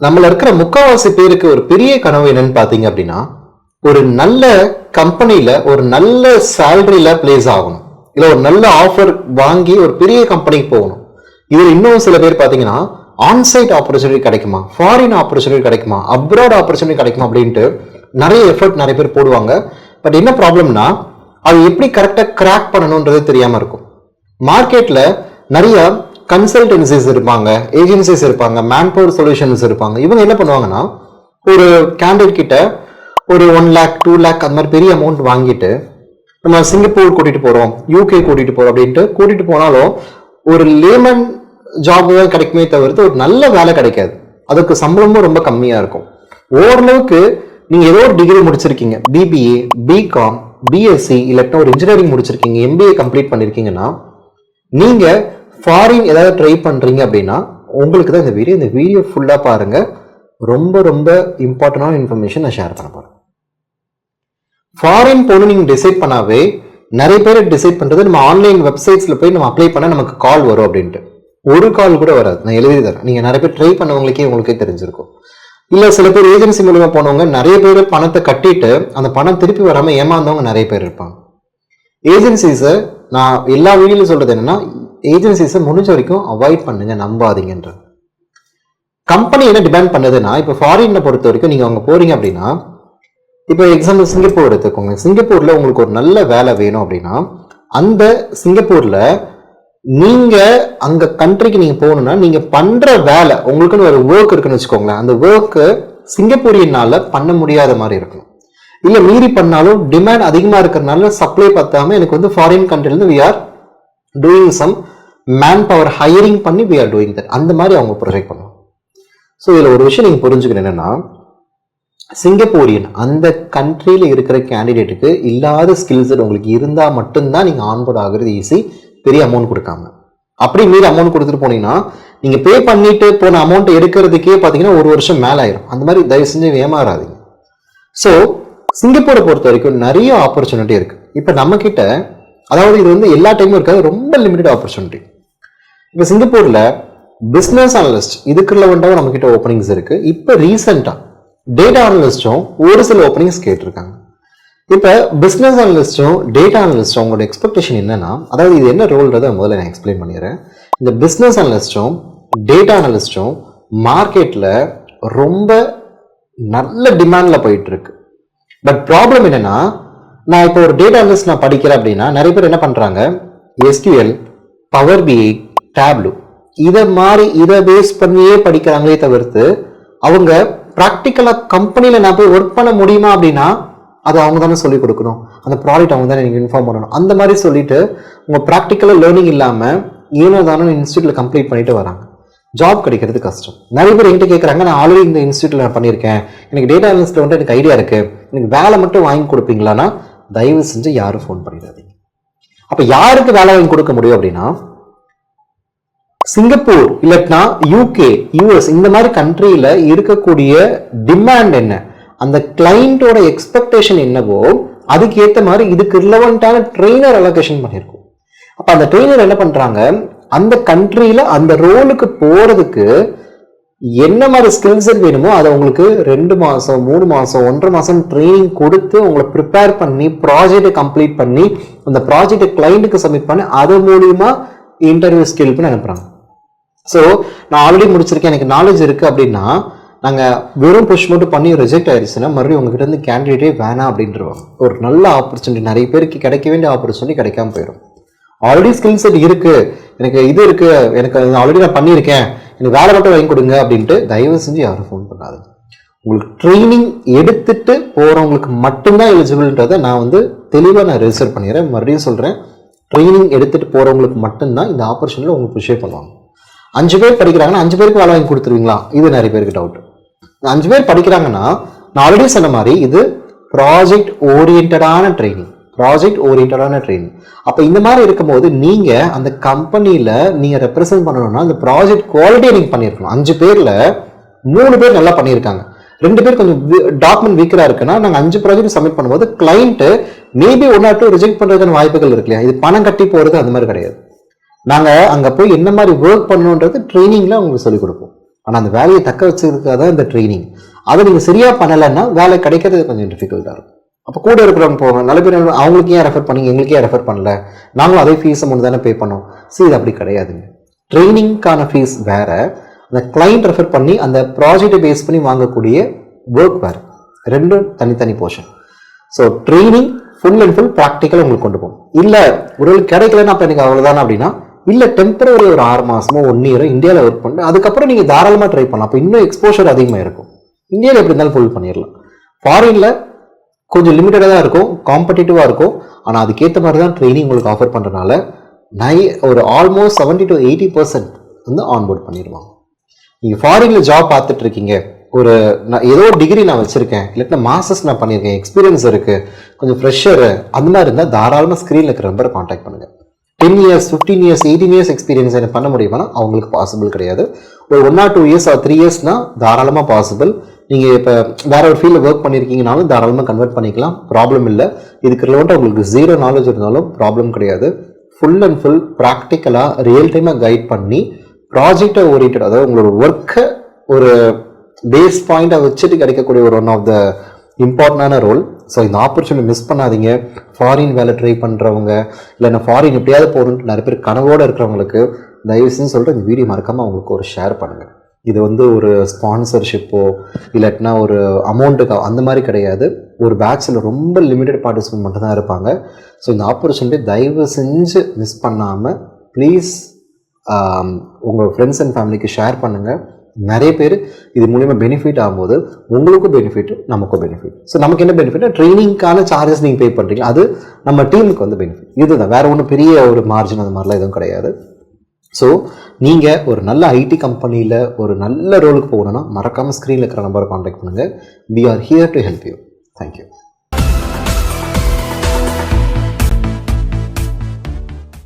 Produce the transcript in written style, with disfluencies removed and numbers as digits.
நம்மள இருக்கிற முக்காவாசி பேருக்கு ஒரு பெரிய கனவு என்னன்னு பாத்தீங்க அப்படின்னா, ஒரு நல்ல கம்பெனில ஒரு நல்ல சேலரியில பிளேஸ் ஆகணும், இல்ல ஒரு நல்ல ஆஃபர் வாங்கி ஒரு பெரிய கம்பெனிக்கு போகணும். இதுல இன்னும் சில பேர் பாத்தீங்கன்னா ஆன்சைட் ஆப்பர்ச்சுனிட்டி கிடைக்குமா, ஃபாரின் ஆப்பர்ச்சுனிட்டி கிடைக்குமா, அப்ராட் ஆப்பர்ச்சுனிட்டி கிடைக்குமா அப்படின்ட்டு நிறைய எஃபர்ட் நிறைய பேர் போடுவாங்க. பட் என்ன ப்ராப்ளம்னா, அது எப்படி கரெக்டா கிராக் பண்ணணும்ன்றது தெரியாம இருக்கும். மார்க்கெட்ல நிறைய கன்சல்டன்சிஸ் இருப்பாங்க, ஏஜென்சிஸ் இருப்பாங்க, மேன் பவர் சொல்யூஷன்ஸ் இருப்பாங்க. இவங்க என்ன பண்ணுவாங்கன்னா, ஒரு கேண்டிடேட் கிட்ட ஒரு 1 lakh 2 lakh அந்த மாதிரி பெரிய அமௌண்ட் வாங்கிட்டு நம்ம சிங்கப்பூர் கூட்டிட்டு போறோம், யூகே கூட்டிட்டு போறோம் அப்படின்ட்டு கூட்டிட்டு போனாலும் ஒரு லேமன் ஜாப் தான் கிடைக்குமே தவிர்த்து ஒரு நல்ல வேலை கிடைக்காது. அதுக்கு சம்பளமும் ரொம்ப கம்மியா இருக்கும். ஓரளவுக்கு நீங்க ஏதோ ஒரு டிகிரி முடிச்சிருக்கீங்க, பிபிஏ, பிகாம், பிஎஸ்சி, இல்லாட்டா ஒரு இன்ஜினியரிங் முடிச்சிருக்கீங்க, எம்பிஏ கம்ப்ளீட் பண்ணிருக்கீங்கன்னா நீங்க ஃபாரின் ஏதாவது ட்ரை பண்றீங்க அப்படின்னா உங்களுக்கு தான் இந்த வீடியோ ஃபுல்லா பாருங்க. ரொம்ப ரொம்ப இம்பார்ட்டன்டான இன்ஃபர்மேஷன் நான் ஷேர் பண்ண போறேன். ஃபாரின் போகணும் நீங்க டிசைட் பண்ணாவே நிறைய பேர் டிசைட் பண்றது நம்ம ஆன்லைன் வெப்சைட்ஸ்ல போய் நம்ம அப்ளை பண்ண நமக்கு கால் வரும் அப்படின்ட்டு. ஒரு கால் கூட வராது. நான் எழுதி தரேன். நீங்க நிறைய பேர் ட்ரை பண்ணவங்களுக்கே உங்களுக்கே தெரிஞ்சிருக்கும். இல்ல சில பேர் ஏஜென்சி மூலமா போனவங்க நிறைய பேர் பணத்தை கட்டிட்டு அந்த பணம் திருப்பி வராம ஏமாந்தவங்க நிறைய பேர் இருப்பாங்க. ஏஜென்சிஸை நான் எல்லா வீடியோலையும் சொல்றது என்னன்னா, ஏஜென்சிஸை முடிஞ்ச வரைக்கும் அவாய்ட் பண்ணுங்க, நம்பாதீங்கன்ற. கம்பெனி என்ன டிமாண்ட் பண்ணுதுன்னா, இப்போ ஃபாரின்ல பொறுத்த வரைக்கும் நீங்க அங்க போறீங்க அப்படின்னா, இப்போ எக்ஸாம்பிள் சிங்கப்பூர் எடுத்துக்கோங்க. சிங்கப்பூர்ல உங்களுக்கு ஒரு நல்ல வேலை வேணும் அப்படின்னா, அந்த சிங்கப்பூர்ல நீங்க அங்க கண்ட்ரிக்கு நீங்க போகணும்னா நீங்க பண்ற வேலை உங்களுக்குன்னு ஒரு ஒர்க் இருக்குன்னு வச்சுக்கோங்களேன். அந்த ஒர்க்கு சிங்கப்பூரியனால பண்ண முடியாத மாதிரி இருக்கும். இல்ல மீறி பண்ணாலும் டிமாண்ட் அதிகமா இருக்கிறதுனால சப்ளை பத்தாம எனக்கு வந்து ஃபாரின் கண்ட்ரில இருந்து we are doing some manpower hiring பண்ணி வி ஆர் டூயிங் தட். அந்த மாதிரி அவங்க ப்ரொஜெக்ட் பண்ணுவாங்க. ஸோ இதுல ஒரு விஷயம் நீங்க புரிஞ்சுக்கணும் என்னன்னா, சிங்கப்பூரியன் அந்த கண்ட்ரியில இருக்கிற கேண்டிடேட்டுக்கு இல்லாத ஸ்கில்ஸ் உங்களுக்கு இருந்தா மட்டும்தான் நீங்க ஆன்போர்ட் ஆகுறது ஈஸி, பெரிய அமௌண்ட் கொடுக்காம. அப்படி மீறி அமௌண்ட் கொடுத்துட்டு போனீங்கன்னா நீங்க பே பண்ணிட்டு போன அமௌண்ட் எடுக்கிறதுக்கே பாத்தீங்கன்னா 1 வருஷம் மேல ஆயிரும். அந்த மாதிரி தயவு செஞ்சு ஏமாறாதீங்க. ஸோ சிங்கப்பூரை பொறுத்த வரைக்கும் நிறைய ஆப்பர்ச்சுனிட்டி இருக்கு. இப்ப நம்ம கிட்ட, அதாவது இது வந்து எல்லா டைமும் இருக்காது, ரொம்ப லிமிடெட் ஆப்பர்ச்சுனிட்டி. இப்ப சிங்கப்பூர்ல பிசினஸ் அனலிஸ்ட் இதுக்குள்ள வந்து நம்ம கிட்ட ஓப்பனிங்ஸ் இருக்கு. இப்ப ரீசெண்டா டேட்டா அனலிஸ்டும் ஒரு சில ஓப்பனிங்ஸ் கேட்டிருக்காங்க. இப்ப பிசினஸ் அனலிஸ்டும் டேட்டா அனலிஸ்டும் உங்களோட எக்ஸ்பெக்டேஷன் என்னன்னா, அதாவது இது என்ன ரோல்ன்றதை முதல்ல நான் எக்ஸ்பிளைன் பண்ணிடுறேன். இந்த பிசினஸ் அனலிஸ்டும் டேட்டா அனலிஸ்டும் மார்க்கெட்ல ரொம்ப நல்ல டிமாண்ட்ல போயிட்டு இருக்கு. பட் ப்ராப்ளம் என்னன்னா, நான் இப்போ ஒரு டேட்டா அனலிஸ்ட் நான் படிக்கிறேன் அப்படின்னா நிறைய பேர் என்ன பண்றாங்க, எஸ்கியூஎல், பவர் பிஐ, டேப்லூ இதை பேஸ் பண்ணியே படிக்கிறாங்களே தவிர்த்து அவங்க ப்ராக்டிக்கலா கம்பெனில நான் போய் ஒர்க் பண்ண முடியுமா அப்படின்னா அது அவங்க தானே சொல்லிக் கொடுக்கணும், அந்த ப்ராடக்ட் அவங்க தானே நீங்க இன்ஃபார்ம் பண்ணணும். அந்த மாதிரி சொல்லிட்டு உங்க ப்ராக்டிக்கலா லேர்னிங் இல்லாம ஏனோ தானோ இன்ஸ்டியூட்ல கம்ப்ளீட் பண்ணிட்டு வராங்க. ஜாப் கிடைக்கிறது கஷ்டம். நிறைய பேர் என்கிட்ட கேட்குறாங்க, நான் ஆல்ரெடி இந்த இன்ஸ்டியூட்ல நான் பண்ணியிருக்கேன், எனக்கு டேட்டா அனலிஸ்ட்ல வந்து எனக்கு ஐடியா இருக்கு, எனக்கு வேலை மட்டும் வாங்கி கொடுப்பீங்களான்னா தயவு செஞ்சு யாரும் ஃபோன் பண்ணிடாதீங்க. அப்ப யாருக்கு வேலை வாங்கி கொடுக்க முடியும் அப்படின்னா, சிங்கப்பூர் இல்லைன்னா யூகே, யூஎஸ் இந்த மாதிரி கண்ட்ரியில இருக்கக்கூடிய டிமாண்ட் என்ன, அந்த கிளைண்டோட எக்ஸ்பெக்டேஷன் என்னவோ அதுக்கு ஏற்ற மாதிரி இதுக்கு ரிலவெண்டான ட்ரெயினர் அலோகேஷன் பண்ணியிருக்கோம். அப்ப அந்த ட்ரெயினர் என்ன பண்றாங்க, அந்த கண்ட்ரியில அந்த ரோலுக்கு போறதுக்கு என்ன மாதிரி ஸ்கில் செட் வேணுமோ அதை உங்களுக்கு 2 மாசம் 3 மாசம் 1.5 மாசம் ட்ரைனிங் கொடுத்து உங்களை ப்ரிப்பேர் பண்ணி ப்ராஜெக்டை கம்ப்ளீட் பண்ணி அந்த ப்ராஜெக்டை கிளைண்ட்டுக்கு சப்மிட் பண்ணி அது மூலியமா இன்டர்வியூ ஸ்கில் பண்ணி அனுப்புறாங்க. ஸோ நான் ஆல்ரெடி முடிச்சிருக்கேன், எனக்கு நாலேஜ் இருக்கு அப்படின்னா நாங்கள் வெறும் புஷ் மட்டும் பண்ணி ரிஜெக்ட் ஆயிடுச்சுன்னா மறுபடியும் உங்ககிட்ட இருந்து கேண்டிடேட்டே வேணாம் அப்படின்றவாங்க. ஒரு நல்ல ஆப்பர்ச்சுனிட்டி நிறைய பேருக்கு கிடைக்க வேண்டிய ஆப்பர்ச்சுனிட்டி கிடைக்காம போயிடும். ஆல்ரெடி ஸ்கில் செட் இருக்கு, எனக்கு இது இருக்கு, எனக்கு ஆல்ரெடி நான் பண்ணியிருக்கேன், எனக்கு வேலை மட்டும் வாங்கி கொடுங்க அப்படின்ட்டு தயவு செஞ்சு யாரும் ஃபோன் பண்ணாதுங்க. உங்களுக்கு ட்ரைனிங் எடுத்துட்டு போறவங்களுக்கு மட்டும்தான் எலிஜிபிள்ன்றதை நான் வந்து தெளிவாக நான் ரிஜிஸ்டர் பண்ணிடுறேன். மறுபடியும் சொல்றேன், ட்ரைனிங் எடுத்துட்டு போறவங்களுக்கு மட்டும்தான் இந்த ஆப்பர்ச்சுனிட்டி உங்களுக்கு புஷே பண்ணுவாங்க. 5 பேர் படிக்கிறாங்கன்னா 5 பேருக்கு வேலை வாங்கி கொடுத்துருவீங்களா, இது நிறைய பேருக்கு டவுட். 5 பேர் படிக்கிறாங்கன்னா நான் ஆல்ரெடி சொன்ன மாதிரி இது ப்ராஜெக்ட் ஓரியன்டான ட்ரைனிங். அப்ப இந்த மாதிரி இருக்கும்போது நீங்க அந்த கம்பெனியில நீங்க ரெப்ரசென்ட் பண்ணணும்னா அந்த ப்ராஜெக்ட் குவாலிட்டியை நீங்க பண்ணிருக்கணும். 5 பேர்ல 3 பேர் நல்லா பண்ணியிருக்காங்க, 2 பேர் கொஞ்சம் டாக்குமெண்ட் வீக்கரா இருக்குன்னா நாங்க 5 ப்ராஜெக்ட் சப்மிட் பண்ணும்போது கிளைண்ட் மேபி 1 or 2 ரிஜெக்ட் பண்றதுக்கான வாய்ப்புகள் இருக்கு இல்லையா. இது பணம் கட்டி போறது அந்த மாதிரி கிடையாது. நாங்க அங்க போய் என்ன மாதிரி ஒர்க் பண்ணணுன்றது ட்ரைனிங்ல உங்களுக்கு சொல்லிக் கொடுப்போம். ஆனால் அந்த வேலையை தக்க வச்சதுக்காக தான் இந்த ட்ரைனிங். அதை நீங்கள் சரியாக பண்ணலைன்னா வேலை கிடைக்கிறது கொஞ்சம் டிஃபிகல்ட்டாக இருக்கும். அப்போ கூட இருக்கிறவங்க போவாங்க, நல்ல பேர் அவங்களுக்கு ஏன் ரெஃபர் பண்ணீங்க, எங்களுக்கு ஏன் ரெஃபர் பண்ணல, நாங்களும் அதே ஃபீஸை மட்டும் தானே பே பண்ணோம். இது அப்படி கிடையாதுங்க. ட்ரைனிங்கான ஃபீஸ் வேற, அந்த கிளைண்ட் ரெஃபர் பண்ணி அந்த ப்ராஜெக்டை பேஸ் பண்ணி வாங்கக்கூடிய ஒர்க் வேறு, ரெண்டும் தனித்தனி portion. So training full and full ப்ராக்டிக்கலாக உங்களுக்கு கொண்டு போகும். இல்லை ஒரு கிடைக்கலன்னா அப்போ எனக்கு அவ்வளோதானே அப்படின்னா, இல்லை டெம்பரரி ஒரு 6 மாதமோ 1 இயரோ இந்தியாவில் ஒர்க் பண்ணி அதுக்கப்புறம் நீங்கள் தாராளமாக ட்ரை பண்ணலாம். அப்போ இன்னும் எக்ஸ்போஷர் அதிகமாக இருக்கும். இந்தியாவில் எப்படி இருந்தாலும் ஃபுல் பண்ணிடலாம். ஃபாரினில் கொஞ்சம் லிமிட்டடாக தான் இருக்கும், காம்படிட்டிவாக இருக்கும். ஆனால் அதுக்கேற்ற மாதிரி தான் ட்ரைனிங் உங்களுக்கு ஆஃபர் பண்ணுறதுனால ஒரு ஆல்மோஸ்ட் 70 to 80% வந்து ஆன்போர்ட் பண்ணிடுவாங்க. நீங்கள் ஃபாரினில் ஜாப் பார்த்துட்டு இருக்கீங்க, ஒரு ஏதோ டிகிரி நான் வச்சுருக்கேன், இல்லாட்டினா மாஸ்டர்ஸ் நான் பண்ணியிருக்கேன், எக்ஸ்பீரியன்ஸ் இருக்குது, கொஞ்சம் ஃப்ரெஷரு அந்த மாதிரி இருந்தால் தாராளமாக ஸ்க்ரீனில் இருக்கிற நம்பரை காண்டாக்ட் பண்ணுங்கள். 10 years 15 years 18 years எக்ஸ்பீரியன்ஸ் எனக்கு பண்ண முடியுமானா அவங்களுக்கு பாசிபிள் கிடையாது. ஒரு 1 or 2 years or 3 yearsனா தாராளமாக பாசிபிள். நீங்கள் இப்போ வேற ஒரு ஃபீல்டில் ஒர்க் பண்ணியிருக்கீங்கனாலும் தாராளமாக கன்வெர்ட் பண்ணிக்கலாம், ப்ராப்ளம் இல்லை. இதுக்கு ரிலவெண்ட்டாக உங்களுக்கு 0 நாலேஜ் இருந்தாலும் ப்ராப்ளம் கிடையாது. ஃபுல் அண்ட் ஃபுல் ப்ராக்டிக்கலாக ரியல் டைமாக கைட் பண்ணி ப்ராஜெக்டை ஓரியன்ட், அதாவது உங்களோட ஒர்க்கை ஒரு பேஸ் பாயிண்டாக வச்சுட்டு கிடைக்கக்கூடிய ஒரு ஒன் ஆஃப் த இம்பார்ட்டண்டான ரோல். ஸோ இந்த ஆப்பர்ச்சுனிட்டி மிஸ் பண்ணாதீங்க. ஃபாரின் வேலை ட்ரை பண்ணுறவங்க, இல்லைன்னா ஃபாரின் எப்படியாவது போகணுன்ட்டு நிறைய பேர் கனவோடு இருக்கிறவங்களுக்கு தயவு செஞ்சு சொல்லிட்டு இந்த வீடியோ மறக்காமல் அவங்களுக்கு ஒரு ஷேர் பண்ணுங்கள். இது வந்து ஒரு ஸ்பான்சர்ஷிப்போ இல்லாட்டினா ஒரு அமௌண்ட்டுக்கோ அந்த மாதிரி கிடையாது. ஒரு பேட்சில் ரொம்ப லிமிட்டட் பார்ட்டிசிபென்ட் மட்டும் தான் இருப்பாங்க. ஸோ இந்த ஆப்பர்ச்சுனிட்டி தயவு செஞ்சு மிஸ் பண்ணாமல் ப்ளீஸ் உங்கள் ஃப்ரெண்ட்ஸ் அண்ட் ஃபேமிலிக்கு ஷேர் பண்ணுங்கள். நிறைய பேர் இது மூலிமா பெனிஃபிட் ஆகும்போது உங்களுக்கும் பெனிஃபிட், நமக்கும் பெனிஃபிட். ஸோ நமக்கு என்ன பெனிஃபிட், ட்ரைனிங்கான சார்ஜஸ் நீங்கள் பே பண்ணுறீங்க, அது நம்ம டீமுக்கு வந்து பெனிஃபிட். இதுதான், வேற ஒன்றும் பெரிய ஒரு மார்ஜின் அந்த மாதிரிலாம் எதுவும் கிடையாது. ஸோ நீங்கள் ஒரு நல்ல ஐடி கம்பெனியில் ஒரு நல்ல ரோலுக்கு போகணுன்னா மறக்காமல் ஸ்க்ரீனில் இருக்கிற நம்பரை காண்டாக்ட் பண்ணுங்கள். We are here to help you. Thank you.